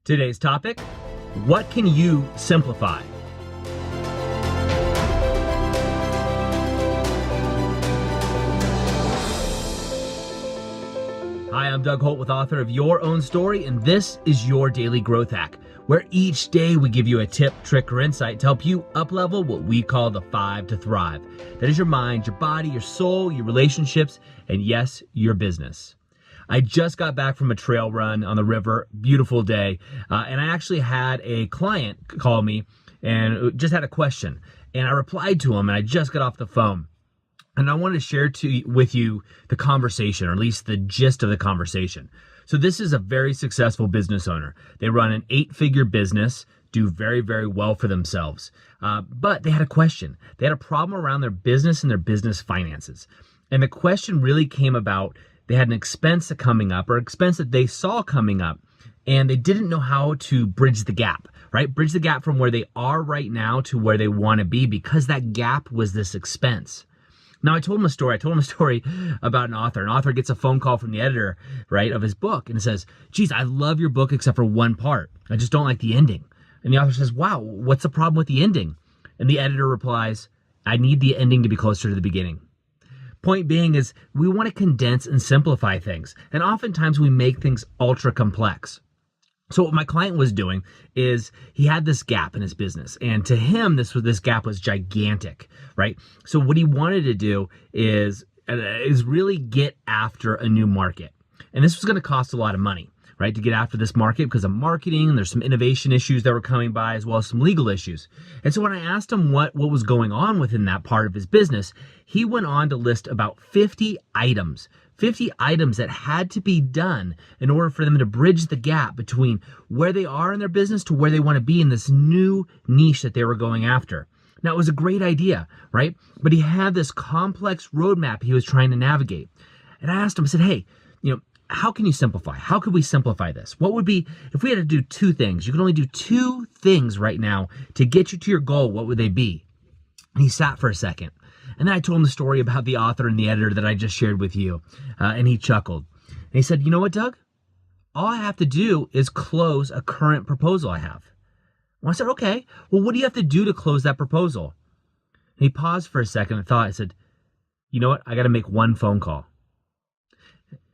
Today's topic, what can you simplify? Hi, I'm Doug Holt, author of Your Own Story, and this is your Daily Growth Hack, where each day we give you a tip, trick, or insight to help you up-level what we call the 5 to thrive. That is your mind, your body, your soul, your relationships, and yes, your business. I just got back from a trail run on the river, beautiful day, and I actually had a client call me and just had a question, and I replied to him, and I just got off the phone. And I wanted to share with you the conversation, or at least the gist of the conversation. So this is a very successful business owner. They run an 8-figure business, do very, very well for themselves. But they had a question. They had a problem around their business and their business finances. And the question really came about, they had an expense coming up, or expense that they saw coming up, and they didn't know how to bridge the gap, right? Bridge the gap from where they are right now to where they want to be, because that gap was this expense. Now, I told him a story. I told him a story about an author. An author gets a phone call from the editor, right, of his book, and it says, geez, I love your book except for one part. I just don't like the ending. And the author says, wow, what's the problem with the ending? And the editor replies, I need the ending to be closer to the beginning. Point being is we want to condense and simplify things. And oftentimes we make things ultra complex. So what my client was doing is he had this gap in his business, and to him, this gap was gigantic, right? So what he wanted to do is really get after a new market. And this was going to cost a lot of money, right, to get after this market because of marketing, and there's some innovation issues that were coming by, as well as some legal issues. And so when I asked him what was going on within that part of his business, he went on to list about 50 items that had to be done in order for them to bridge the gap between where they are in their business to where they want to be in this new niche that they were going after. Now, it was a great idea, right? But he had this complex roadmap he was trying to navigate. And I asked him, I said, hey, how can you simplify? How could we simplify this? What would be, if we had to do 2 things, you can only do 2 things right now to get you to your goal, what would they be? And he sat for a second. And then I told him the story about the author and the editor that I just shared with you. And he chuckled. And he said, you know what, Doug? All I have to do is close a current proposal I have. Well, I said, okay, well, what do you have to do to close that proposal? And he paused for a second and thought. I said, you know what? I got to make 1 phone call.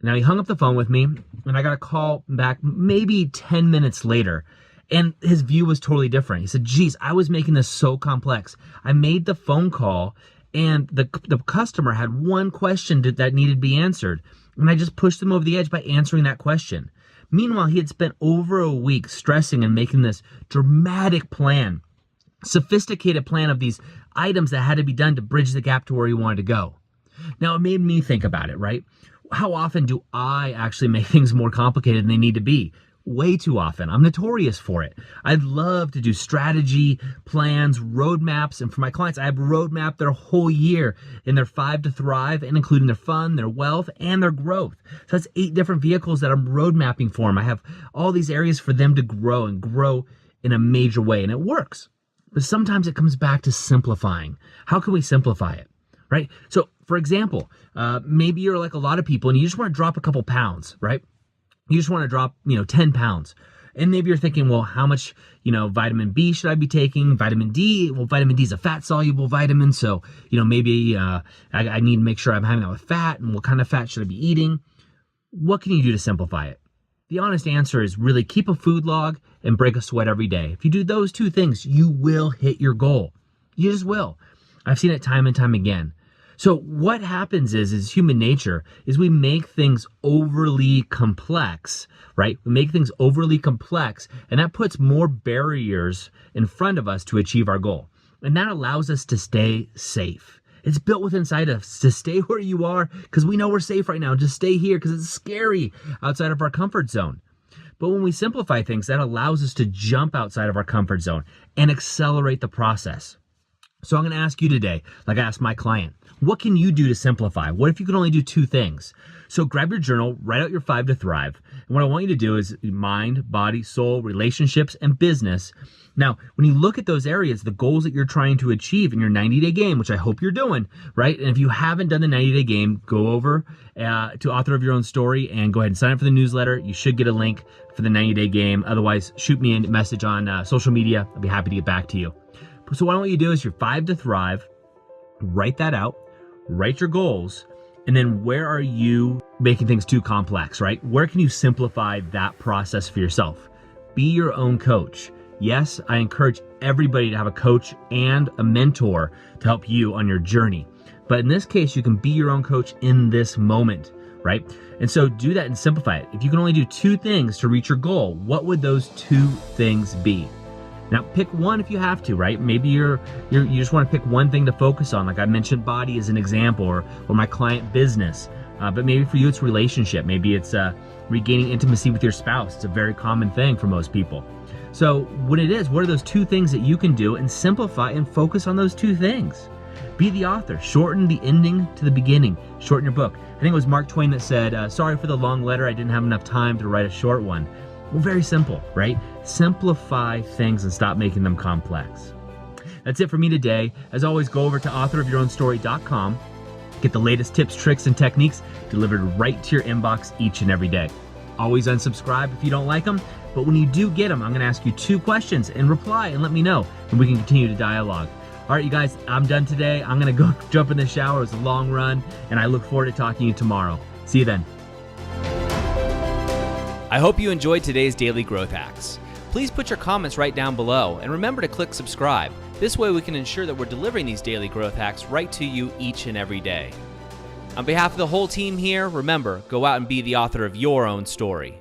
Now, he hung up the phone with me, and I got a call back maybe 10 minutes later, and his view was totally different. He said, geez, I was making this so complex. I made the phone call, and the customer had 1 question that needed to be answered, and I just pushed them over the edge by answering that question. Meanwhile, he had spent over a week stressing and making this dramatic plan, sophisticated plan of these items that had to be done to bridge the gap to where he wanted to go. Now, it made me think about it, right? How often do I actually make things more complicated than they need to be? Way too often. I'm notorious for it. I'd love to do strategy, plans, roadmaps, and for my clients, I have roadmap their whole year in their 5 to thrive, and including their fun, their wealth, and their growth. So that's 8 different vehicles that I'm road mapping for them. I have all these areas for them to grow and grow in a major way, and it works. But sometimes it comes back to simplifying. How can we simplify it? Right? So, for example, maybe you're like a lot of people and you just want to drop a couple pounds, right? You just want to drop, 10 pounds. And maybe you're thinking, well, how much, vitamin B should I be taking? Vitamin D, well, vitamin D is a fat-soluble vitamin. So, maybe I need to make sure I'm having that with fat, and what kind of fat should I be eating? What can you do to simplify it? The honest answer is really keep a food log and break a sweat every day. If you do those 2 things, you will hit your goal. You just will. I've seen it time and time again. So what happens is human nature is we make things overly complex, right? We make things overly complex, and that puts more barriers in front of us to achieve our goal. And that allows us to stay safe. It's built within inside us to stay where you are because we know we're safe right now. Just stay here because it's scary outside of our comfort zone. But when we simplify things, that allows us to jump outside of our comfort zone and accelerate the process. So I'm going to ask you today, like I asked my client, what can you do to simplify? What if you could only do 2 things? So grab your journal, write out your 5 to thrive. And what I want you to do is mind, body, soul, relationships, and business. Now, when you look at those areas, the goals that you're trying to achieve in your 90-day game, which I hope you're doing, right? And if you haven't done the 90-day game, go over to Author of Your Own Story and go ahead and sign up for the newsletter. You should get a link for the 90-day game. Otherwise, shoot me a message on social media. I'll be happy to get back to you. So what I want you to do is your 5 to thrive, write that out, write your goals, and then where are you making things too complex, right? Where can you simplify that process for yourself? Be your own coach. Yes, I encourage everybody to have a coach and a mentor to help you on your journey. But in this case, you can be your own coach in this moment, right? And so do that and simplify it. If you can only do 2 things to reach your goal, what would those 2 things be? Now pick one if you have to, right? Maybe you just want to pick one thing to focus on. Like I mentioned body as an example, or my client business. But maybe for you it's relationship. Maybe it's regaining intimacy with your spouse. It's a very common thing for most people. So when it is, what are those 2 things that you can do and simplify and focus on those 2 things? Be the author. Shorten the ending to the beginning. Shorten your book. I think it was Mark Twain that said, sorry for the long letter. I didn't have enough time to write a short one. Well, very simple, right? Simplify things and stop making them complex. That's it for me today. As always, go over to authorofyourownstory.com. Get the latest tips, tricks, and techniques delivered right to your inbox each and every day. Always unsubscribe if you don't like them, but when you do get them, I'm going to ask you 2 questions and reply and let me know, and we can continue to dialogue. All right, you guys, I'm done today. I'm going to go jump in the shower. It was a long run, and I look forward to talking to you tomorrow. See you then. I hope you enjoyed today's Daily Growth Hacks. Please put your comments right down below and remember to click subscribe. This way we can ensure that we're delivering these daily growth hacks right to you each and every day. On behalf of the whole team here, remember, go out and be the author of your own story.